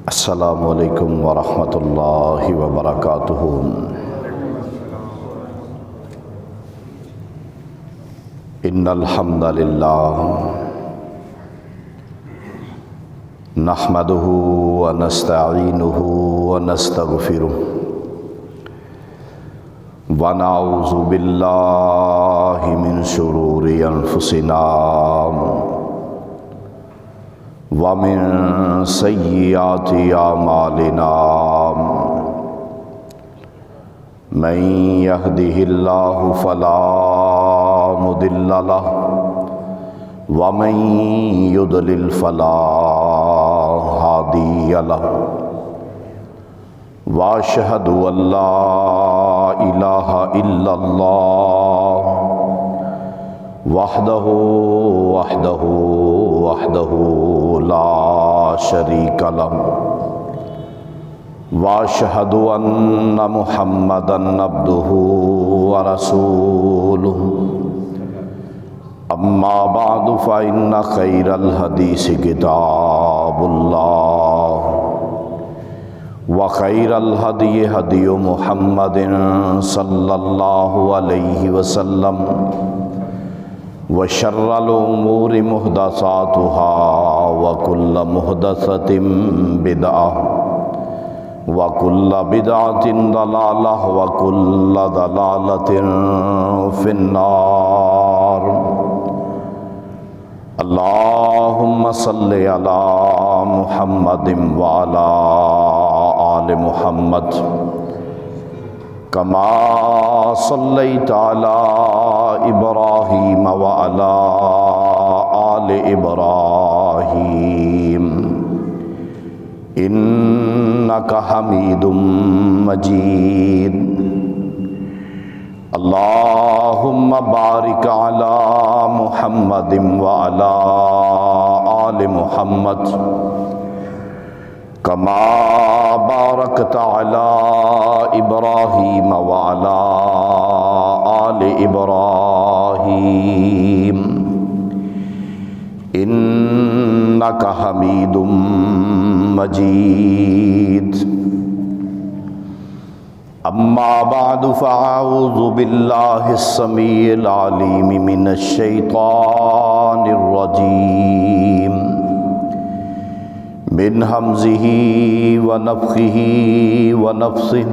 السلام علیکم ورحمۃ اللہ وبرکاتہ۔ ان الحمد للہ نحمده ونستعینه ونستغفره ونعوذ باللہ من شرور انفسنا ومن سیئات اعمالنا من يهده الله فلا مضل له ومن يضلل فلا هادي له واشهد ان لا اله الا الله وحده لا شريك له واشهد ان محمدا عبده ورسوله اما بعد فان خير الحديث كتاب الله وخير الهدي هدي محمد صلى الله عليه وسلم وشر الأمور محدثاتها وكل محدثة بدعة وكل بدعة ضلالة وكل ضلالة في النار۔ اللهم صل على محمد وعلى آل محمد كما صليت على إبراهيم وعلى آل إبراهيم إنك حميد مجيد۔ اللهم بارك على محمد وعلى آل محمد كما باركت على إبراهيم وعلى آل إبراهيم إنك حميد مجيد۔ أما بعد فأعوذ بالله السميع العليم من الشيطان الرجيم من همزه ونفخه ونفثه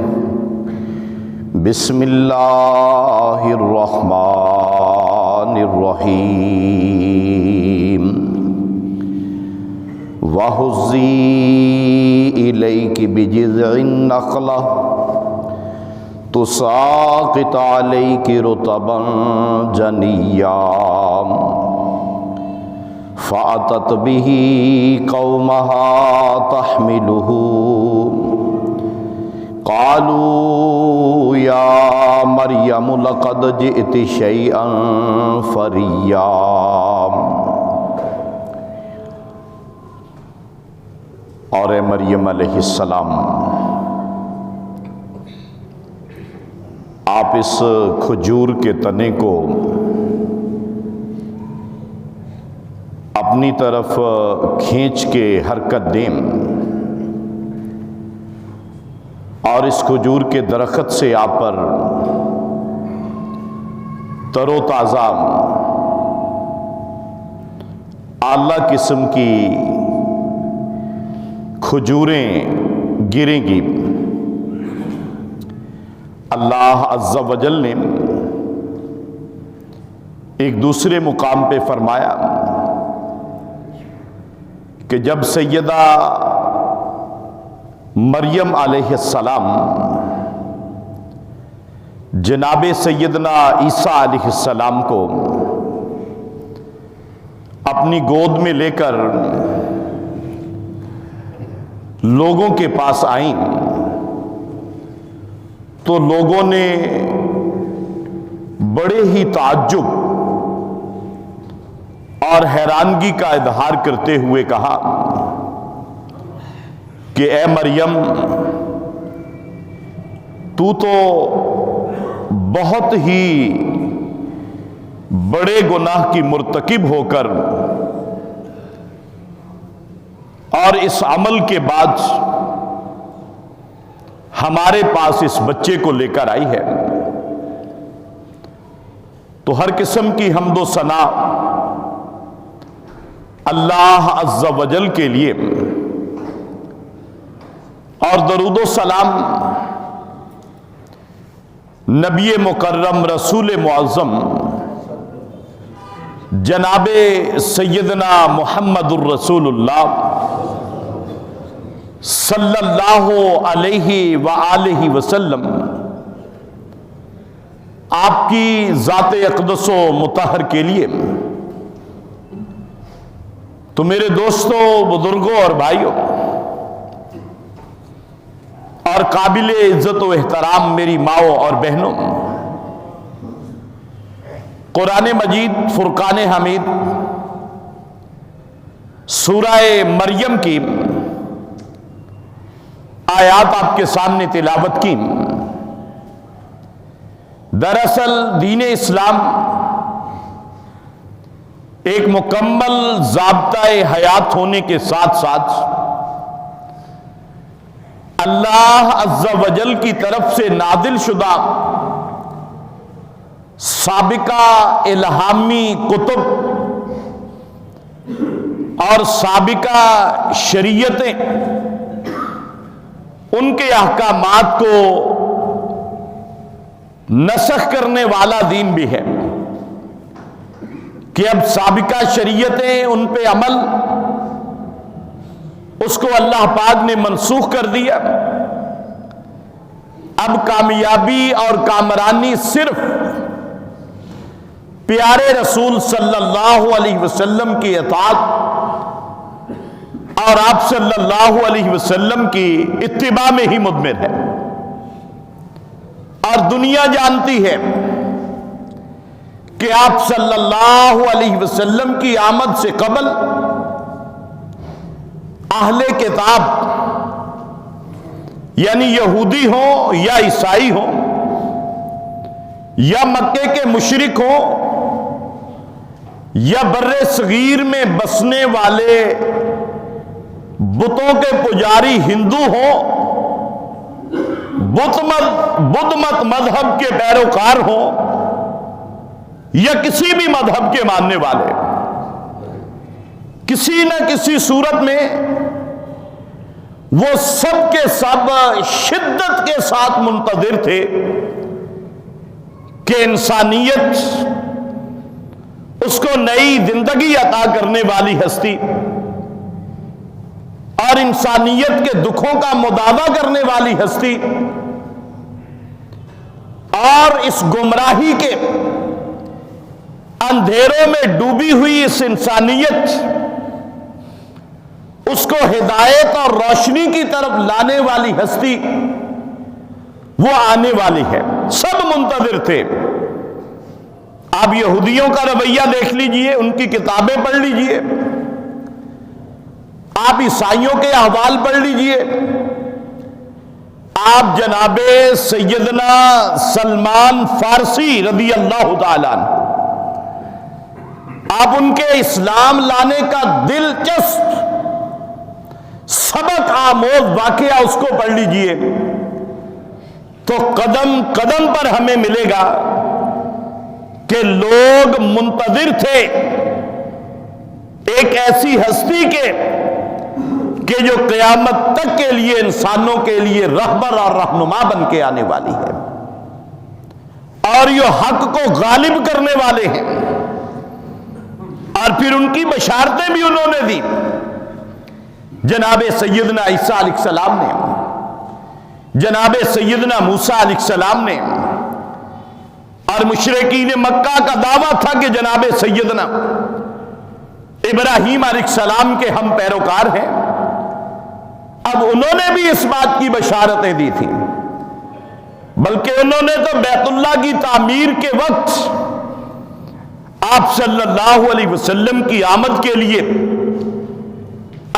بسم الله الرحمن الرحيم۔ وهزي إليك بجذع النخلة تساقط عليك رطبا جنيا فأتت به قومها تحمله قالوا يا مريم لقد جئت شيئا فريا۔ اور اے مریم علیہ السلام، آپ اس کھجور کے تنے کو اپنی طرف کھینچ کے حرکت دیں اور اس کھجور کے درخت سے آپ پر تر و تازہ اعلیٰ قسم کی کھجوریں گریں گی۔ اللہ عز و جل نے ایک دوسرے مقام پہ فرمایا کہ جب سیدہ مریم علیہ السلام جناب سیدنا عیسیٰ علیہ السلام کو اپنی گود میں لے کر لوگوں کے پاس آئیں تو لوگوں نے بڑے ہی تعجب اور حیرانگی کا اظہار کرتے ہوئے کہا کہ اے مریم، تو بہت ہی بڑے گناہ کی مرتکب ہو کر اور اور اس عمل کے بعد ہمارے پاس اس بچے کو لے کر آئی ہے، تو ہر قسم کی حمد و ثنا اللہ عز و جل کے لیے، اور درود و سلام نبی مکرم رسول معظم جناب سیدنا محمد الرسول اللہ صلی اللہ علیہ وآلہ وسلم آپ کی ذات اقدس و مطہر کے لیے۔ تو میرے دوستوں، بزرگوں اور بھائیوں، اور قابل عزت و احترام میری ماؤں اور بہنوں، قرآن مجید فرقان حمید سورہ مریم کی آیات آپ کے سامنے تلاوت کی۔ دراصل دین اسلام ایک مکمل ضابطہ حیات ہونے کے ساتھ ساتھ اللہ عز و جل کی طرف سے نازل شدہ سابقہ الہامی کتب اور سابقہ شریعتیں، ان کے احکامات کو نسخ کرنے والا دین بھی ہے، کہ اب سابقہ شریعتیں ان پہ عمل اس کو اللہ پاک نے منسوخ کر دیا۔ اب کامیابی اور کامرانی صرف پیارے رسول صلی اللہ علیہ وسلم کی اطاعت اور آپ صلی اللہ علیہ وسلم کی اتباع میں ہی مضمر ہے۔ اور دنیا جانتی ہے کہ آپ صلی اللہ علیہ وسلم کی آمد سے قبل اہل کتاب یعنی یہودی ہوں یا عیسائی ہوں یا مکے کے مشرک ہوں یا بر صغیر میں بسنے والے بتوں کے پجاری ہندو ہوں، بدھ مت مذہب کے پیروکار ہوں یا کسی بھی مذہب کے ماننے والے، کسی نہ کسی صورت میں وہ سب کے سب شدت کے ساتھ منتظر تھے کہ انسانیت اس کو نئی زندگی عطا کرنے والی ہستی اور انسانیت کے دکھوں کا مداوع کرنے والی ہستی اور اس گمراہی کے اندھیروں میں ڈوبی ہوئی اس انسانیت، اس کو ہدایت اور روشنی کی طرف لانے والی ہستی وہ آنے والی ہے۔ سب منتظر تھے۔ آپ یہودیوں کا رویہ دیکھ لیجئے، ان کی کتابیں پڑھ لیجئے، آپ عیسائیوں کے احوال پڑھ لیجئے، آپ جناب سیدنا سلمان فارسی رضی اللہ تعالیٰ عنہ، آپ ان کے اسلام لانے کا دلچسپ سبق آموز واقعہ اس کو پڑھ لیجئے، تو قدم قدم پر ہمیں ملے گا کہ لوگ منتظر تھے ایک ایسی ہستی کے کہ جو قیامت تک کے لیے انسانوں کے لیے رہبر اور رہنما بن کے آنے والی ہے، اور یہ حق کو غالب کرنے والے ہیں۔ اور پھر ان کی بشارتیں بھی انہوں نے دی۔ جناب سیدنا عیسیٰ علیہ السلام نے، جناب سیدنا موسیٰ علیہ السلام نے، اور مشرکین مکہ کا دعویٰ تھا کہ جناب سیدنا ابراہیم علیہ السلام کے ہم پیروکار ہیں۔ اب انہوں نے بھی اس بات کی بشارتیں دی تھی، بلکہ انہوں نے تو بیت اللہ کی تعمیر کے وقت آپ صلی اللہ علیہ وسلم کی آمد کے لیے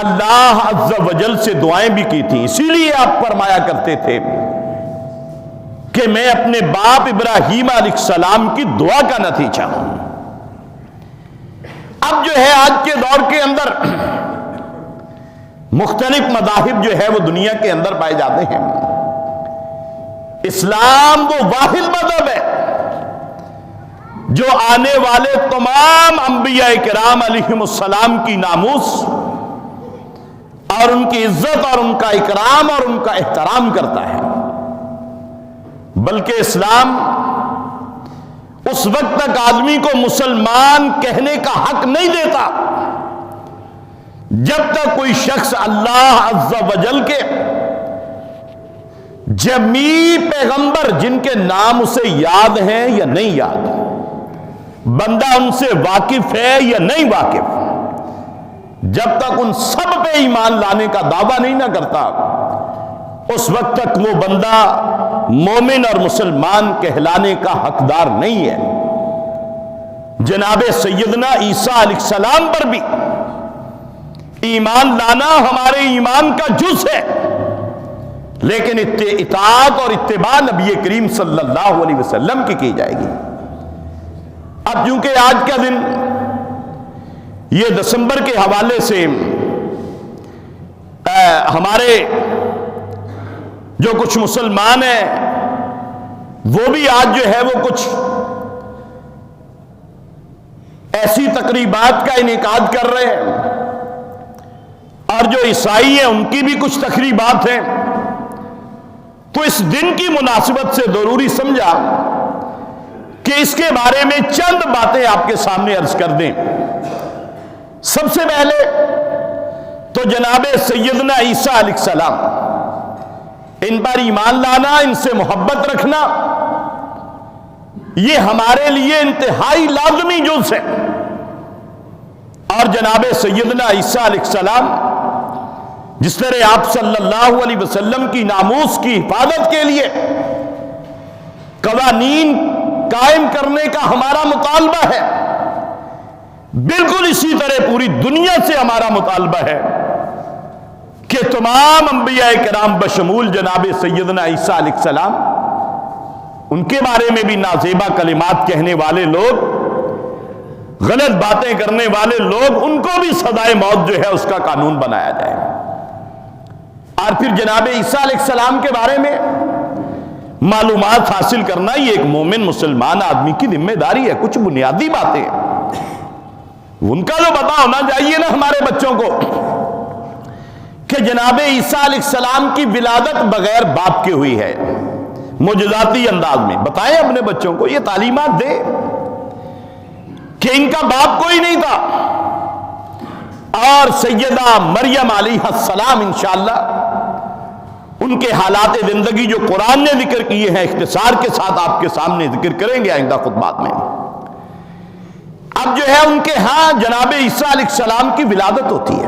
اللہ عز و جل سے دعائیں بھی کی تھیں۔ اسی لیے آپ فرمایا کرتے تھے کہ میں اپنے باپ ابراہیم علیہ السلام کی دعا کا نتیجہ ہوں۔ اب جو ہے آج کے دور کے اندر مختلف مذاہب جو ہے وہ دنیا کے اندر پائے جاتے ہیں، اسلام وہ واحد مذہب ہے جو آنے والے تمام انبیاء کرام علیہم السلام کی ناموس اور ان کی عزت اور ان کا اکرام اور ان کا احترام کرتا ہے۔ بلکہ اسلام اس وقت تک آدمی کو مسلمان کہنے کا حق نہیں دیتا جب تک کوئی شخص اللہ عز و جل کے جمیع پیغمبر جن کے نام اسے یاد ہیں یا نہیں یاد، بندہ ان سے واقف ہے یا نہیں واقف، جب تک ان سب پہ ایمان لانے کا دعویٰ نہیں نہ کرتا، اس وقت تک وہ بندہ مومن اور مسلمان کہلانے کا حقدار نہیں ہے۔ جناب سیدنا عیسیٰ علیہ السلام پر بھی ایمان لانا ہمارے ایمان کا جز ہے، لیکن اطاعت اور اتباع نبی کریم صلی اللہ علیہ وسلم کی جائے گی۔ اب چونکہ آج کا دن یہ دسمبر کے حوالے سے ہمارے جو کچھ مسلمان ہیں وہ بھی آج جو ہے وہ کچھ ایسی تقریبات کا انعقاد کر رہے ہیں، اور جو عیسائی ہیں ان کی بھی کچھ تقریبات ہیں، تو اس دن کی مناسبت سے ضروری سمجھا کہ اس کے بارے میں چند باتیں آپ کے سامنے عرض کر دیں۔ سب سے پہلے تو جناب سیدنا عیسیٰ علیہ السلام، ان پر ایمان لانا، ان سے محبت رکھنا، یہ ہمارے لیے انتہائی لازمی جز ہے۔ اور جناب سیدنا عیسیٰ علیہ السلام جس طرح آپ صلی اللہ علیہ وسلم کی ناموس کی حفاظت کے لیے قوانین قائم کرنے کا ہمارا مطالبہ ہے، بالکل اسی طرح پوری دنیا سے ہمارا مطالبہ ہے کہ تمام انبیاء کرام بشمول جناب سیدنا عیسیٰ علیہ السلام، ان کے بارے میں بھی نازیبا کلمات کہنے والے لوگ، غلط باتیں کرنے والے لوگ، ان کو بھی سزائے موت جو ہے اس کا قانون بنایا جائے۔ اور پھر جناب عیسیٰ علیہ السلام کے بارے میں معلومات حاصل کرنا یہ ایک مومن مسلمان آدمی کی ذمہ داری ہے۔ کچھ بنیادی باتیں ان کا جو پتہ ہونا چاہیے نا ہمارے بچوں کو، کہ جناب عیسیٰ علیہ السلام کی ولادت بغیر باپ کے ہوئی ہے، معجزاتی انداز میں بتائیں اپنے بچوں کو، یہ تعلیمات دے کہ ان کا باپ کوئی نہیں تھا۔ اور سیدہ مریم علیہ السلام انشاءاللہ ان کے حالات زندگی جو قرآن نے ذکر کیے ہیں اختصار کے ساتھ آپ کے سامنے ذکر کریں گے آئندہ خطبات میں۔ اب جو ہے ان کے ہاں جناب عیسیٰ علیہ السلام کی ولادت ہوتی ہے،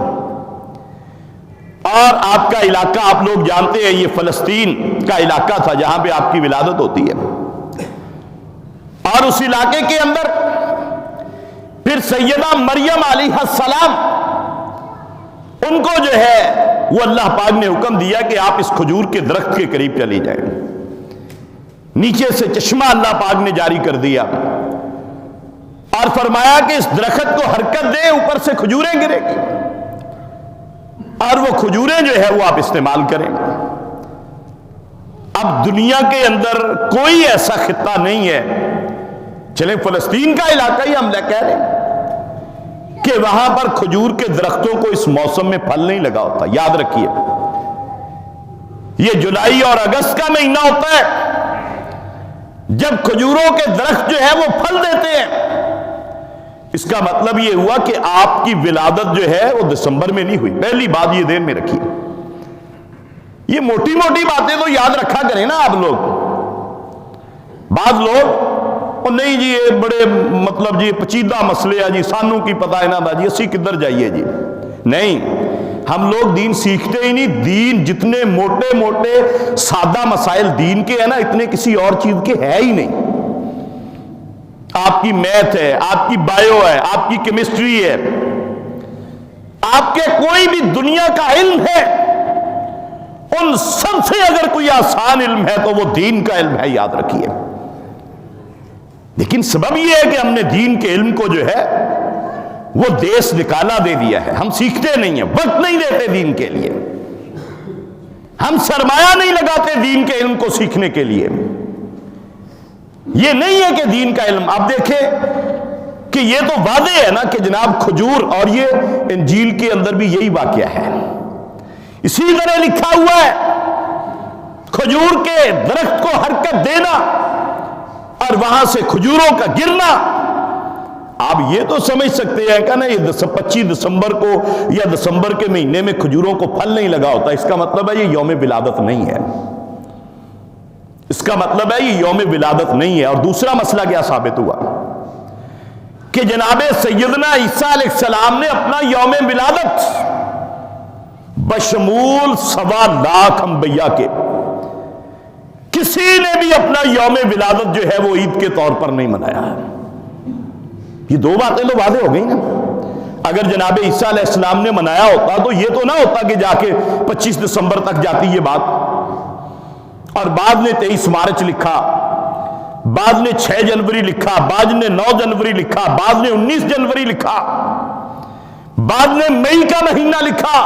اور آپ کا علاقہ آپ لوگ جانتے ہیں یہ فلسطین کا علاقہ تھا جہاں پہ آپ کی ولادت ہوتی ہے، اور اس علاقے کے اندر پھر سیدہ مریم علیہ السلام، ان کو جو ہے وہ اللہ پاک نے حکم دیا کہ آپ اس کھجور کے درخت کے قریب چلی جائیں، نیچے سے چشمہ اللہ پاک نے جاری کر دیا اور فرمایا کہ اس درخت کو حرکت دے، اوپر سے کھجوریں گرے گی اور وہ کھجوریں جو ہے وہ آپ استعمال کریں۔ اب دنیا کے اندر کوئی ایسا خطہ نہیں ہے، چلیں فلسطین کا علاقہ ہی ہم کہہ رہے ہیں کہ وہاں پر کھجور کے درختوں کو اس موسم میں پھل نہیں لگا ہوتا۔ یاد رکھیے یہ جولائی اور اگست کا مہینہ ہوتا ہے جب کھجوروں کے درخت جو ہے وہ پھل دیتے ہیں۔ اس کا مطلب یہ ہوا کہ آپ کی ولادت جو ہے وہ دسمبر میں نہیں ہوئی، پہلی بات یہ ذہن میں رکھیے۔ یہ موٹی موٹی باتیں تو یاد رکھا کریں نا آپ لوگ۔ بعض لوگ نہیں جی یہ بڑے مطلب جی پیچیدہ مسئلے ہیں جی، سانوں کی پتہ ہے نا جی، اسی کدھر جائیے جی، نہیں، ہم لوگ دین سیکھتے ہی نہیں۔ دین جتنے موٹے موٹے سادہ مسائل دین کے ہیں نا، اتنے کسی اور چیز کے ہے ہی نہیں۔ آپ کی میتھ ہے، آپ کی بایو ہے، آپ کی کیمسٹری ہے، آپ کے کوئی بھی دنیا کا علم ہے، ان سب سے اگر کوئی آسان علم ہے تو وہ دین کا علم ہے، یاد رکھیے۔ لیکن سبب یہ ہے کہ ہم نے دین کے علم کو جو ہے وہ دیس نکالا دے دیا ہے. ہم سیکھتے نہیں ہیں، وقت نہیں دیتے دین کے لیے، ہم سرمایہ نہیں لگاتے دین کے علم کو سیکھنے کے لیے. یہ نہیں ہے کہ دین کا علم، آپ دیکھیں کہ یہ تو واضح ہے نا کہ جناب کھجور، اور یہ انجیل کے اندر بھی یہی واقعہ ہے، اسی طرح لکھا ہوا ہے کھجور کے درخت کو حرکت دینا اور وہاں سے کھجوروں کا گرنا. آپ یہ تو سمجھ سکتے ہیں کہ نا یہ 25 دسمبر کو یا دسمبر کے مہینے میں کھجوروں کو پھل نہیں لگا ہوتا، اس کا مطلب ہے یہ یوم ولادت نہیں ہے، اس کا مطلب ہے یہ یوم ولادت نہیں ہے. اور دوسرا مسئلہ کیا ثابت ہوا کہ جناب سیدنا عیسیٰ علیہ السلام نے اپنا یوم ولادت بشمول 1.25 لاکھ انبیاء کے کسی نے بھی اپنا یوم ولادت جو ہے وہ عید کے طور پر نہیں منایا. یہ دو باتیں تو واضح ہو گئی نا. اگر جناب عیسیٰ علیہ السلام نے منایا ہوتا تو یہ تو نہ ہوتا کہ جا کے 25 دسمبر تک جاتی یہ بات. اور بعد نے 23 مارچ لکھا، بعد نے 6 جنوری لکھا، بعد نے 9 جنوری لکھا، بعد نے 19 جنوری لکھا، بعد نے مئی کا مہینہ لکھا،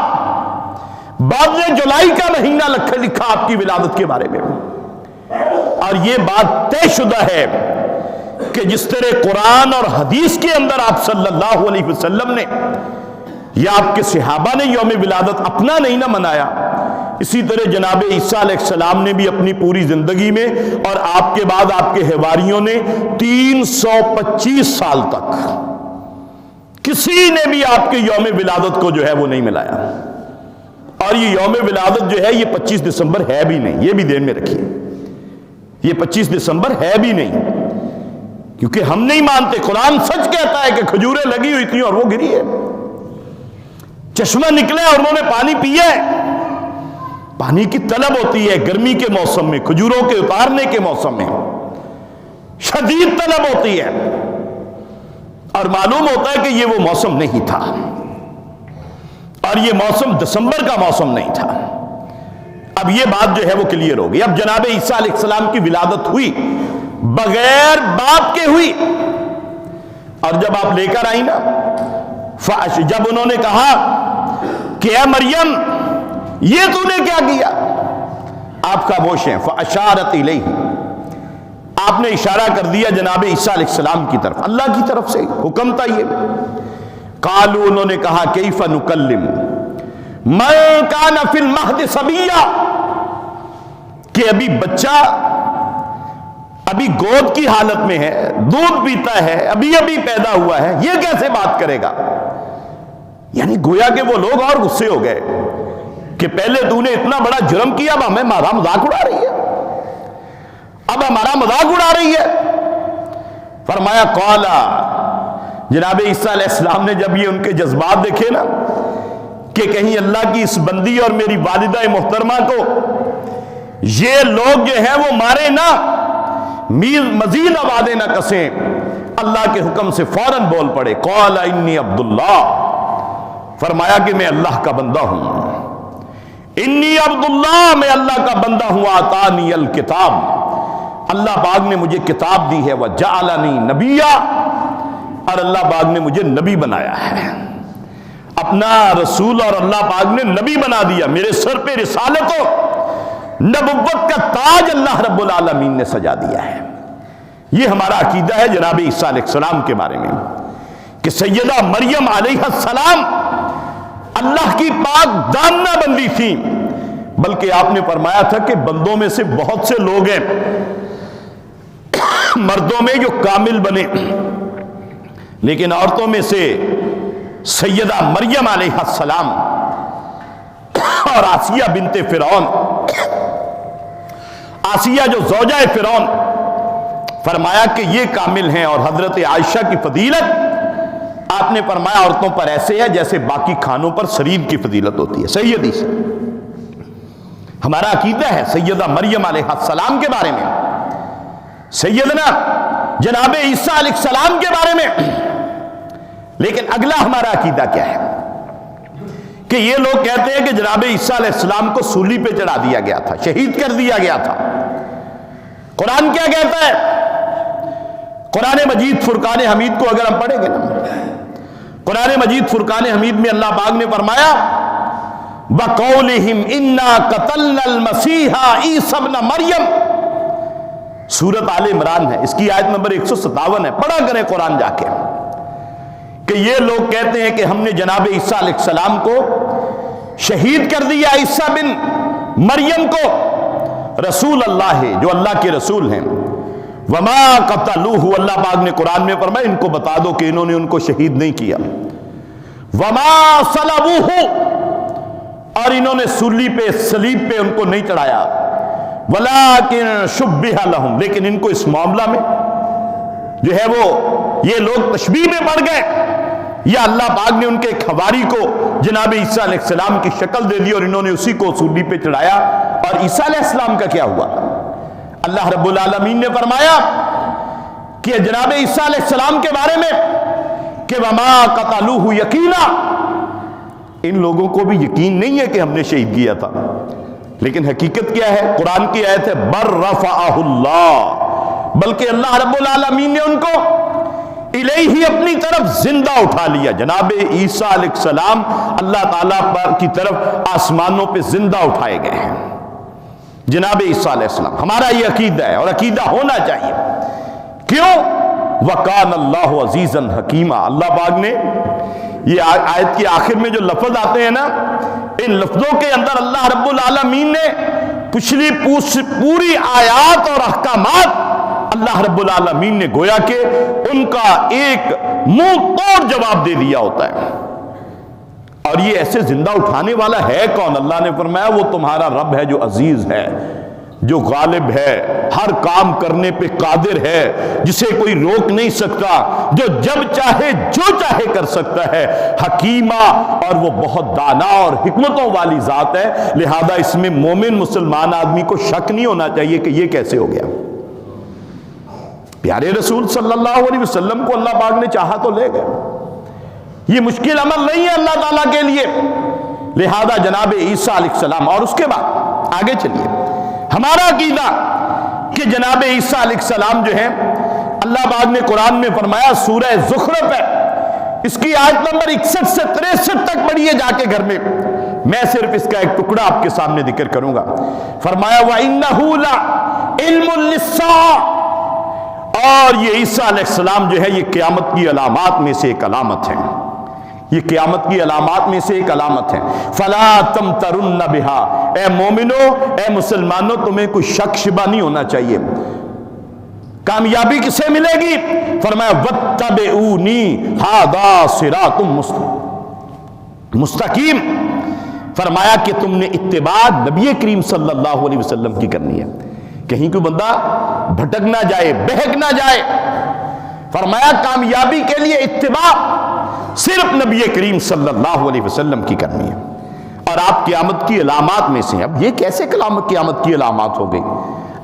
بعد نے جولائی کا مہینہ لکھا آپ کی ولادت کے بارے میں. اور یہ بات طے شدہ ہے کہ جس طرح قرآن اور حدیث کے اندر آپ صلی اللہ علیہ وسلم نے یا آپ کے صحابہ نے یوم ولادت اپنا نہیں نہ منایا، اسی طرح جناب عیسیٰ علیہ السلام نے بھی اپنی پوری زندگی میں اور آپ کے بعد آپ کے حواریوں نے 325 سال تک کسی نے بھی آپ کے یوم ولادت کو جو ہے وہ نہیں ملایا. اور یہ یوم ولادت جو ہے یہ 25 دسمبر ہے بھی نہیں، یہ بھی ذہن میں رکھیے، یہ 25 دسمبر ہے بھی نہیں، کیونکہ ہم نہیں مانتے. قرآن سچ کہتا ہے کہ کھجوریں لگی ہوئی تھیں اور وہ گری ہے، چشمہ نکلے اور انہوں نے پانی پیا ہے. پانی کی طلب ہوتی ہے گرمی کے موسم میں، کھجوروں کے اتارنے کے موسم میں شدید طلب ہوتی ہے، اور معلوم ہوتا ہے کہ یہ وہ موسم نہیں تھا، اور یہ موسم دسمبر کا موسم نہیں تھا. اب یہ بات جو ہے وہ کلیئر ہو گئی. اب جناب عیسیٰ علیہ السلام کی ولادت ہوئی بغیر باپ کے ہوئی، اور جب آپ لے کر آئی نا، جب انہوں نے کہا کہ اے مریم یہ تو نے کیا کیا، آپ خاموش ہیں. فاشارت الیہ، آپ نے اشارہ کر دیا جناب عیسیٰ علیہ السلام کی طرف، اللہ کی طرف سے حکم تھا یہ. قالوا، انہوں نے کہا کیف نکلم من کان فی المہد صبیا، کہ ابھی بچہ ابھی گود کی حالت میں ہے، دودھ پیتا ہے، ابھی ابھی پیدا ہوا ہے، یہ کیسے بات کرے گا. یعنی گویا کہ وہ لوگ اور غصے ہو گئے کہ پہلے تو نے اتنا بڑا جرم کیا، اب ہمیں ہمارا مذاق اڑا رہی ہے، اب ہمارا مذاق اڑا رہی ہے. فرمایا قالا، جناب عیسیٰ علیہ السلام نے جب یہ ان کے جذبات دیکھے نا کہ کہیں اللہ کی اس بندی اور میری والدہ محترمہ کو یہ لوگ جو ہیں وہ مارے نہ، مزید آوازیں نہ کسیں، اللہ کے حکم سے فوراً بول پڑے. قال انی عبداللہ، فرمایا کہ میں اللہ کا بندہ ہوں، انی عبداللہ، میں اللہ کا بندہ ہوں. آتانی الکتاب، اللہ پاک نے مجھے کتاب دی ہے. وجعلنی نبیا، اور اللہ پاک نے مجھے نبی بنایا ہے، اپنا رسول اور اللہ پاک نے نبی بنا دیا. میرے سر پہ رسالت و نبوت کا تاج اللہ رب العالمین نے سجا دیا ہے. یہ ہمارا عقیدہ ہے جناب عیسیٰ علیہ السلام کے بارے میں کہ سیدہ مریم علیہ السلام اللہ کی پاک دامنہ بندی تھی، بلکہ آپ نے فرمایا تھا کہ بندوں میں سے بہت سے لوگ ہیں مردوں میں جو کامل بنے، لیکن عورتوں میں سے سیدہ مریم علیہ السلام اور آسیہ بنت فرعون، آسیہ جو زوجہ فرعون، فرمایا کہ یہ کامل ہیں. اور حضرت عائشہ کی فضیلت آپ نے فرمایا عورتوں پر ایسے ہے جیسے باقی کھانوں پر سرید کی فضیلت ہوتی ہے. صحیح حدیث. ہمارا عقیدہ ہے سیدہ مریم علیہ السلام کے بارے میں، سیدنا جناب عیسیٰ علیہ السلام کے بارے میں. لیکن اگلا ہمارا عقیدہ کیا ہے کہ یہ لوگ کہتے ہیں کہ جناب عیسیٰ علیہ السلام کو سولی پہ چڑھا دیا گیا تھا، شہید کر دیا گیا تھا. قرآن کیا کہتا ہے؟ قرآن مجید فرقان حمید کو اگر ہم پڑھیں گے نا قرآن مجید فرقان حمید میں اللہ پاک نے فرمایا وَقَوْلِهِمْ إِنَّا قَتَلْنَا الْمَسِيحَ عِيسَى ابْنَ مَرْيَمَ، سورت آل عمران ہے، اس کی آیت نمبر 157 ہے، پڑھا کریں قرآن جا کے، کہ یہ لوگ کہتے ہیں کہ ہم نے جناب عیسیٰ علیہ السلام کو شہید کر دیا، عیسیٰ بن مریم کو، رسول اللہ ہے جو اللہ کے رسول ہیں، وما قتلوہ، اللہ پاک نے قرآن میں فرمایا ان کو بتا دو کہ انہوں نے ان کو شہید نہیں کیا، وما صلبوہ، اور انہوں نے سولی پہ صلیب پہ ان کو نہیں چڑھایا، ولیکن شبہ لہم، لیکن ان کو اس معاملہ میں جو ہے وہ یہ لوگ تشبیہ میں پڑ گئے، یا اللہ پاک نے ان کے ایک حواری کو جناب عیسیٰ علیہ السلام کی شکل دے دی اور انہوں نے اسی کو سولی پہ چڑھایا، اور عیسیٰ علیہ السلام کا کیا ہوا؟ اللہ رب العالمین نے فرمایا کہ جناب عیسیٰ علیہ السلام کے بارے میں کہ وما قتلوہ یقینا، ان لوگوں کو بھی یقین نہیں ہے کہ ہم نے شہید کیا تھا، لیکن حقیقت کیا ہے؟ قرآن کی آیت ہے بر رفعہ اللہ، بلکہ اللہ رب العالمین نے ان کو الیہ اپنی طرف زندہ اٹھا لیا۔ جناب عیسیٰ علیہ السلام اللہ تعالیٰ کی طرف آسمانوں پہ زندہ اٹھائے گئے ہیں، جناب عیسیٰ علیہ السلام۔ ہمارا یہ عقیدہ ہے اور عقیدہ ہونا چاہیے، کیوں؟ وَقَانَ اللَّهُ عَزِيزًا حَكِيمًا، اللہ پاک نے یہ آیت کی آخر میں جو لفظ آتے ہیں نا، ان لفظوں کے اندر اللہ رب العالمین نے پچھلی پوری آیات اور احکامات اللہ رب العالمین نے گویا کہ ان کا ایک منہ توڑ جواب دے دیا ہوتا ہے۔ اور یہ ایسے زندہ اٹھانے والا ہے کون؟ اللہ نے فرمایا وہ تمہارا رب ہے جو عزیز ہے، جو غالب ہے، ہر کام کرنے پہ قادر ہے، جسے کوئی روک نہیں سکتا، جو جب چاہے جو چاہے کر سکتا ہے، حکیمہ، اور وہ بہت دانا اور حکمتوں والی ذات ہے۔ لہذا اس میں مومن مسلمان آدمی کو شک نہیں ہونا چاہیے کہ یہ کیسے ہو گیا۔ پیارے رسول صلی اللہ علیہ وسلم کو اللہ پاک نے چاہا تو لے گئے، یہ مشکل عمل نہیں ہے اللہ تعالیٰ کے لیے۔ لہذا جناب عیسیٰ علیہ السلام، اور اس کے بعد آگے چلیے، ہمارا عقیدہ کہ جناب عیسیٰ علیہ السلام جو ہیں، اللہ پاک نے قرآن میں فرمایا، سورہ زخرف ہے، اس کی آیت نمبر 61 سے 63 تک پڑھیے جا کے گھر میں صرف اس کا ایک ٹکڑا آپ کے سامنے ذکر کروں گا۔ فرمایا وَإِنَّهُ لَعِلْمٌ لِلسَّاعَةِ، اور یہ عیسیٰ علیہ السلام جو ہے یہ قیامت کی علامات میں سے ایک علامت ہے، یہ قیامت کی علامات میں سے ایک علامت ہے۔ فَلَا تَمْتَرُنَّ بِهَا، اے مومنو، اے مسلمانوں، تمہیں کوئی شک شبہ نہیں ہونا چاہیے۔ کامیابی کسے ملے گی؟ فرمایا وَاتَّبِعُونِي هَذَا صِرَاطٌ مستقیم، فرمایا کہ تم نے اتباع نبی کریم صلی اللہ علیہ وسلم کی کرنی ہے، کہیں کوئی بندہ بھٹک نہ جائے، بہک نہ جائے۔ فرمایا کامیابی کے لیے اتباع صرف نبی کریم صلی اللہ علیہ وسلم کی کرنی ہے، اور آپ قیامت کی علامات میں سے ہیں۔ اب یہ کیسے قیامت کی علامات ہو گئی؟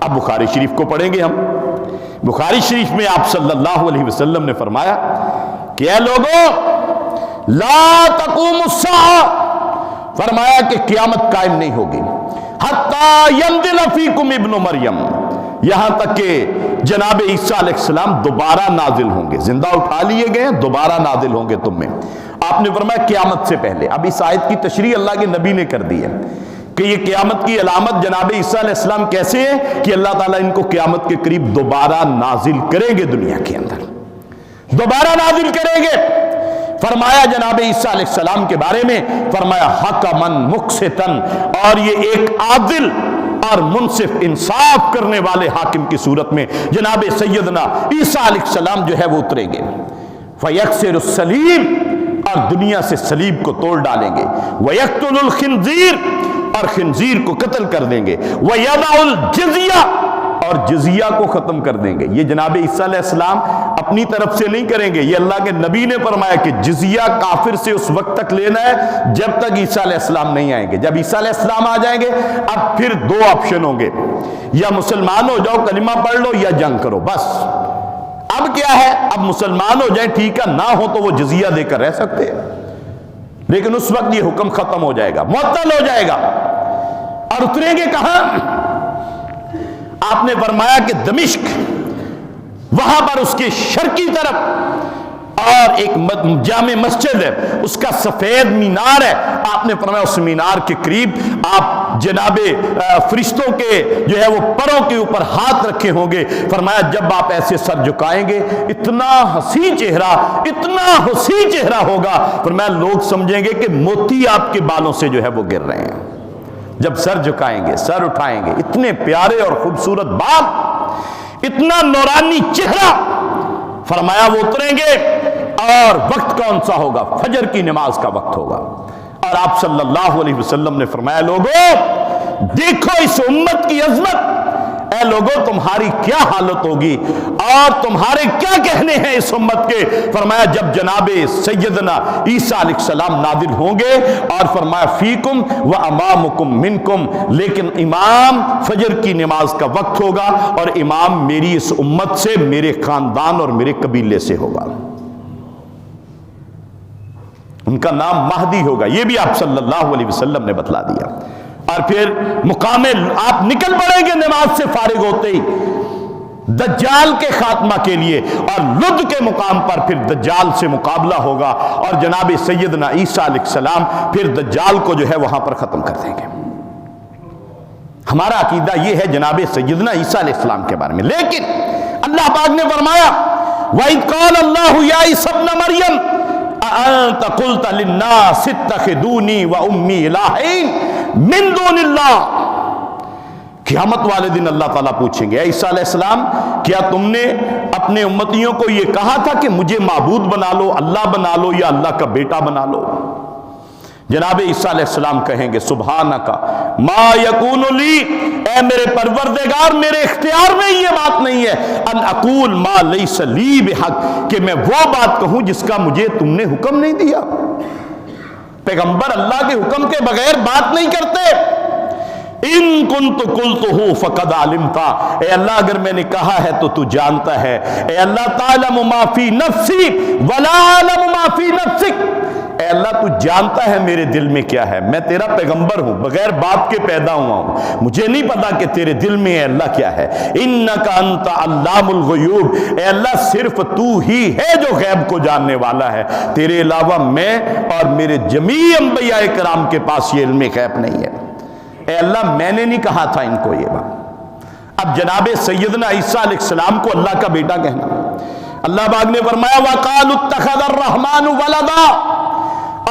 اب بخاری شریف کو پڑھیں گے ہم۔ بخاری شریف میں آپ صلی اللہ علیہ وسلم نے فرمایا کہ اے لوگوں، لا تقوم الساعہ، فرمایا کہ قیامت قائم نہیں ہوگی، حتی ینزل فیکم ابن مریم، یہاں تک کہ جناب عیسیٰ علیہ السلام دوبارہ نازل ہوں گے، زندہ اٹھا لیے گئے، دوبارہ نازل ہوں گے تم میں۔ آپ نے فرمایا قیامت سے پہلے۔ اب اس آیت کی تشریح اللہ کے نبی نے کر دی ہے کہ یہ قیامت کی علامت جناب عیسیٰ علیہ السلام کیسے ہے کہ اللہ تعالیٰ ان کو قیامت کے قریب دوبارہ نازل کریں گے، دنیا کے اندر دوبارہ نازل کریں گے۔ فرمایا جناب عیسیٰ علیہ السلام کے بارے میں، فرمایا حکمن مقسطن، اور یہ ایک عادل اور منصف انصاف کرنے والے حاکم کی صورت میں جناب سیدنا عیسیٰ علیہ السلام جو ہے وہ اتریں گے۔ فَيَكْسِرُ الصَّلِيبَ، اور دنیا سے صلیب کو توڑ ڈالیں گے۔ وَيَقْتُلُ الْخِنْزِيرَ، اور خنزیر کو قتل کر دیں گے۔ وَيَضَعُ الْجِزْيَةَ، اور جزیہ کو ختم کر دیں گے۔ یہ جناب عیسیٰ علیہ السلام اپنی طرف سے نہیں کریں گے، یہ اللہ کے نبی نے فرمایا کہ جزیہ کافر سے اس وقت تک لینا ہے جب تک عیسیٰ علیہ السلام نہیں آئیں گے۔ جب عیسیٰ علیہ السلام آ جائیں گے، اب پھر دو آپشن ہوں گے، یا مسلمان ہو جاؤ کلمہ پڑھ لو، یا جنگ کرو، بس۔ اب کیا ہے؟ اب مسلمان ہو جائیں ٹھیک ہے، نہ ہو تو وہ جزیہ دے کر رہ سکتے ہیں، لیکن اس وقت یہ حکم ختم ہو جائے گا، معطل ہو جائے گا۔ اور اتریں گے کہاں؟ آپ نے فرمایا کہ دمشق، وہاں پر اس کے شرقی طرف اور ایک جامع مسجد ہے، اس کا سفید مینار ہے، آپ نے فرمایا اس مینار کے قریب آپ جناب فرشتوں کے جو ہے وہ پروں کے اوپر ہاتھ رکھے ہوں گے۔ فرمایا جب آپ ایسے سر جھکائیں گے اتنا حسین چہرہ ہوگا، فرمایا لوگ سمجھیں گے کہ موتی آپ کے بالوں سے جو ہے وہ گر رہے ہیں۔ جب سر جھکائیں گے، سر اٹھائیں گے، اتنے پیارے اور خوبصورت بال، اتنا نورانی چہرہ، فرمایا وہ اتریں گے اور وقت کون سا ہوگا؟ فجر کی نماز کا وقت ہوگا۔ اور آپ صلی اللہ علیہ وسلم نے فرمایا لوگوں دیکھو اس امت کی عظمت، اے لوگوں تمہاری کیا حالت ہوگی اور تمہارے کیا کہنے ہیں اس امت کے۔ فرمایا جب جناب سیدنا عیسیٰ علیہ السلام نازل ہوں گے اور فرمایا فیکم و امامکم منکم، لیکن امام فجر کی نماز کا وقت ہوگا اور امام میری اس امت سے، میرے خاندان اور میرے قبیلے سے ہوگا، ان کا نام مہدی ہوگا۔ یہ بھی آپ صلی اللہ علیہ وسلم نے بتلا دیا۔ اور پھر مقام آپ نکل پڑیں گے نماز سے فارغ ہوتے ہی دجال کے خاتمہ کے لیے، اور لد کے مقام پر پھر دجال سے مقابلہ ہوگا اور جناب سیدنا عیسیٰ علیہ السلام پھر دجال کو جو ہے وہاں پر ختم کر دیں گے۔ ہمارا عقیدہ یہ ہے جناب سیدنا عیسیٰ علیہ السلام کے بارے میں، لیکن اللہ پاک نے فرمایا وَإِذْ قَالَ اللَّهُ يَا عِيسَى ابْنَ مَرْيَمَ أَأَنْتَ قُلْتَ لِلنَّاسِ اتَّخِذُونِي وَأُمِّي إِلَٰهَيْنِ من دون اللہ۔ قیامت والے دن اللہ تعالیٰ پوچھیں گے اے عیسیٰ علیہ السلام کیا تم نے اپنے امتیوں کو یہ کہا تھا کہ مجھے معبود بنا لو، اللہ بنا لو یا اللہ کا بیٹا بنا لو؟ جناب عیسیٰ علیہ السلام کہیں گے سبحانک ما یکون لی، اے میرے پروردگار میرے اختیار میں یہ بات نہیں ہے، ان اقول ما لیس لی بحق، کہ میں وہ بات کہوں جس کا مجھے تم نے حکم نہیں دیا۔ پیغمبر اللہ کے حکم کے بغیر بات نہیں کرتے۔ ان کنت قلتہ فقد علمتا، اے اللہ اگر میں نے کہا ہے تو تو جانتا ہے۔ اے اللہ تعلم ما فی نفسی ولا اعلم ما فی نفسک، اے اللہ تو جانتا ہے میرے دل میں کیا ہے، میں تیرا پیغمبر ہوں، بغیر باپ کے پیدا ہوا ہوں، مجھے نہیں پتا کہ تیرے دل میں اے اللہ کیا ہے۔ انک انت علام الغیوب، اے اللہ صرف تو ہی ہے جو غیب کو جاننے والا ہے، تیرے علاوہ میں اور میرے جمیع انبیاء کرام کے پاس یہ علم غیب نہیں ہے۔ اے اللہ میں نے نہیں کہا تھا ان کو یہ بات۔ اب جناب سیدنا عیسیٰ علیہ السلام کو اللہ کا بیٹا کہنا، اللہ پاک نے فرمایا وَقَالُوا اتَّخَذَ الرَّحْمَنُ وَلَدًا،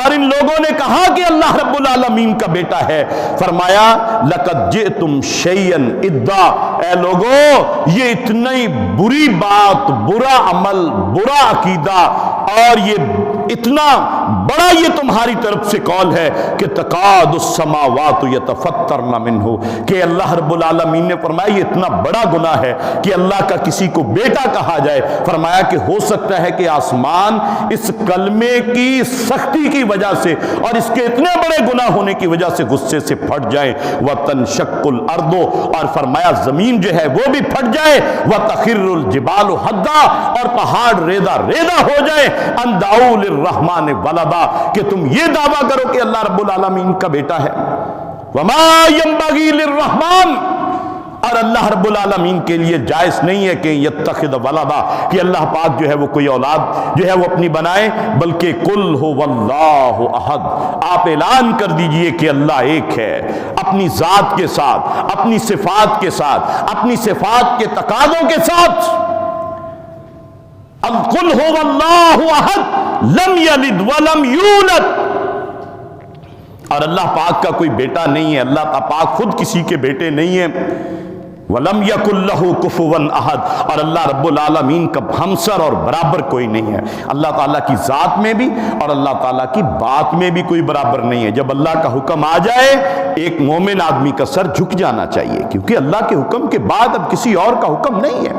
اور ان لوگوں نے کہا کہ اللہ رب العالمین کا بیٹا ہے۔ فرمایا لَقَدْ جِئْتُمْ شَيْئًا إِدًّا، اے لوگوں یہ اتنی بری بات، برا عمل، برا عقیدہ اور یہ اتنا بڑا یہ تمہاری طرف سے قول ہے کہ تقاد السماوات یتفطرن منہ، کہ اللہ رب العالمین نے فرمایا یہ اتنا بڑا گناہ ہے کہ اللہ کا کسی کو بیٹا کہا جائے۔ فرمایا کہ ہو سکتا ہے کہ آسمان اس کلمے کی سختی کی وجہ سے اور اس کے اتنے بڑے گناہ ہونے کی وجہ سے غصے سے پھٹ جائے، وَتَنشَقُّ الْأَرْضُ، اور فرمایا زمین جو ہے وہ بھی پھٹ جائے، وَتَخِرُّ الْجِبَالُ حَدًّا، اور پہاڑ ریزہ ریزہ ہو جائے، أَن دَعُوا لِلرَّحْمَنِ وَلَدًا، کہ تم یہ دعویٰ کرو کہ اللہ رب العالمین کا بیٹا ہے۔ وَمَا يَنبَغِي لِلرَّحْمَنِ، اور اللہ رب العالمین کے لیے جائز نہیں ہے کہ یتخذ ولدا، کہ اللہ پاک جو ہے وہ کوئی اولاد جو ہے وہ اپنی بنائے، بلکہ قل هو اللہ احد، آپ اعلان کر دیجئے کہ اللہ ایک ہے، اپنی ذات کے ساتھ، اپنی صفات کے ساتھ، اپنی صفات کے تقاضوں کے ساتھ۔ قل هو اللہ احد لم یلد ولم یولد، اور اللہ پاک کا کوئی بیٹا نہیں ہے، اللہ پاک خود کسی کے بیٹے نہیں ہیں۔ وَلَمْ يَكُنْ لَهُ كُفُوًا أَحَدٌ، اور اللہ رب العالمین کا ہمسر اور برابر کوئی نہیں ہے۔ اللہ تعالیٰ کی ذات میں بھی اور اللہ تعالیٰ کی بات میں بھی کوئی برابر نہیں ہے۔ جب اللہ کا حکم آ جائے ایک مومن آدمی کا سر جھک جانا چاہیے، کیونکہ اللہ کے حکم کے بعد اب کسی اور کا حکم نہیں ہے،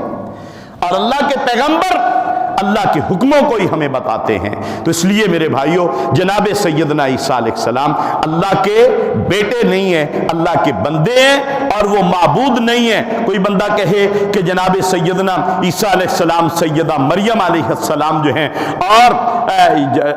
اور اللہ کے پیغمبر اللہ کے حکموں کو ہی ہمیں بتاتے ہیں۔ تو اس لیے میرے بھائیوں جناب سیدنا عیسیٰ علیہ السلام اللہ کے بیٹے نہیں ہیں، اللہ کے بندے ہیں اور وہ معبود نہیں ہیں۔ کوئی بندہ کہے کہ جناب سیدنا عیسیٰ علیہ السلام سیدہ مریم علیہ السلام جو ہیں اور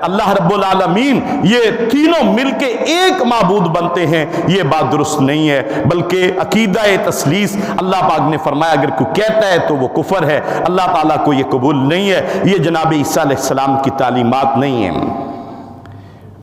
اللہ رب العالمین یہ تینوں مل کے ایک معبود بنتے ہیں، یہ بات درست نہیں ہے، بلکہ عقیدہ تثلیث اللہ پاک نے فرمایا اگر کوئی کہتا ہے تو وہ کفر ہے، اللہ تعالیٰ کو یہ قبول نہیں ہے۔ یہ جناب عیسیٰ علیہ السلام کی تعلیمات نہیں ہیں۔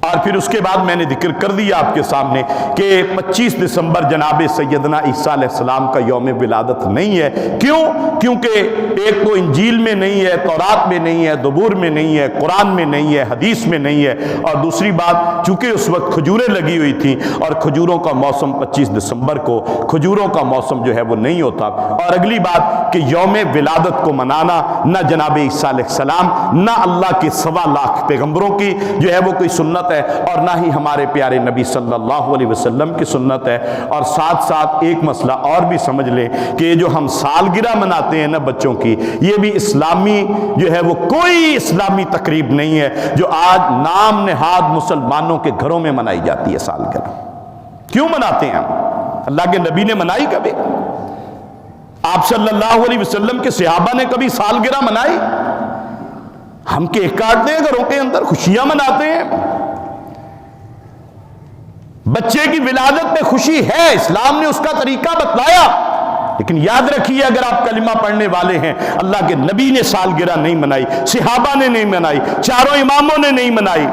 اور پھر اس کے بعد میں نے ذکر کر دیا آپ کے سامنے کہ 25 دسمبر جناب سیدنا عیسیٰ علیہ السلام کا یوم ولادت نہیں ہے۔ کیوں؟ کیونکہ ایک تو انجیل میں نہیں ہے، تورات میں نہیں ہے، زبور میں نہیں ہے، قرآن میں نہیں ہے، حدیث میں نہیں ہے، اور دوسری بات چونکہ اس وقت کھجوریں لگی ہوئی تھیں اور کھجوروں کا موسم 25 دسمبر کو کھجوروں کا موسم جو ہے وہ نہیں ہوتا۔ اور اگلی بات کہ یوم ولادت کو منانا نہ جناب عیسیٰ علیہ السلام نہ اللہ کے 1.25 لاکھ پیغمبروں کی جو ہے وہ کوئی سنت ہے، اور نہ ہی ہمارے پیارے نبی صلی اللہ علیہ وسلم کی سنت ہے۔ اور ساتھ ساتھ ایک مسئلہ اور بھی سمجھ لیں کہ یہ جو ہم سالگرہ مناتے ہیں نا بچوں کی، یہ بھی اسلامی جو ہے وہ کوئی اسلامی تقریب نہیں ہے جو آج نام نہاد مسلمانوں کے گھروں میں منائی جاتی ہے۔ سالگرہ کیوں مناتے ہیں ہم؟ اللہ کے نبی نے منائی کبھی؟ آپ صلی اللہ علیہ وسلم کے صحابہ نے کبھی سالگرہ منائی؟ ہم کیک کاٹتے ہیں گھروں کے اندر، خوشیاں مناتے ہیں۔ بچے کی ولادت میں خوشی ہے، اسلام نے اس کا طریقہ بتلایا، لیکن یاد رکھیے اگر آپ کلمہ پڑھنے والے ہیں، اللہ کے نبی نے سالگرہ نہیں منائی، صحابہ نے نہیں منائی، چاروں اماموں نے نہیں منائی۔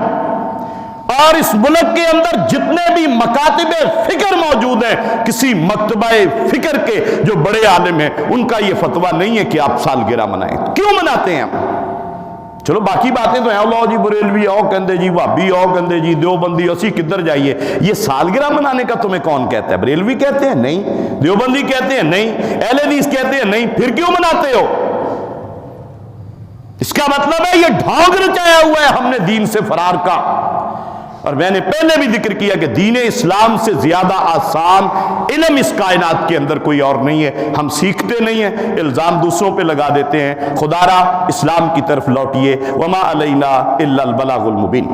اور اس ملک کے اندر جتنے بھی مکاتب فکر موجود ہیں، کسی مکتبہ فکر کے جو بڑے عالم ہیں ان کا یہ فتویٰ نہیں ہے کہ آپ سالگرہ منائیں۔ کیوں مناتے ہیں ہم؟ چلو باقی باتیں تو ہیں، اللہ جی بریلوی آؤ کہندے جی، وہابی آؤ کہندے جی، دیوبندی اسی کدھر جائیے، یہ سالگرہ منانے کا تمہیں کون کہتا ہے؟ بریلوی کہتے ہیں نہیں، دیوبندی کہتے ہیں نہیں، اہل حدیث کہتے ہیں نہیں، پھر کیوں مناتے ہو؟ اس کا مطلب ہے یہ ڈھونگ رچایا ہوا ہے ہم نے دین سے فرار کا۔ اور میں نے پہلے بھی ذکر کیا کہ دین اسلام سے زیادہ آسان علم اس کائنات کے اندر کوئی اور نہیں ہے، ہم سیکھتے نہیں ہیں، الزام دوسروں پہ لگا دیتے ہیں۔ خدا را اسلام کی طرف لوٹیے، وما علینا الا البلاغ المبین۔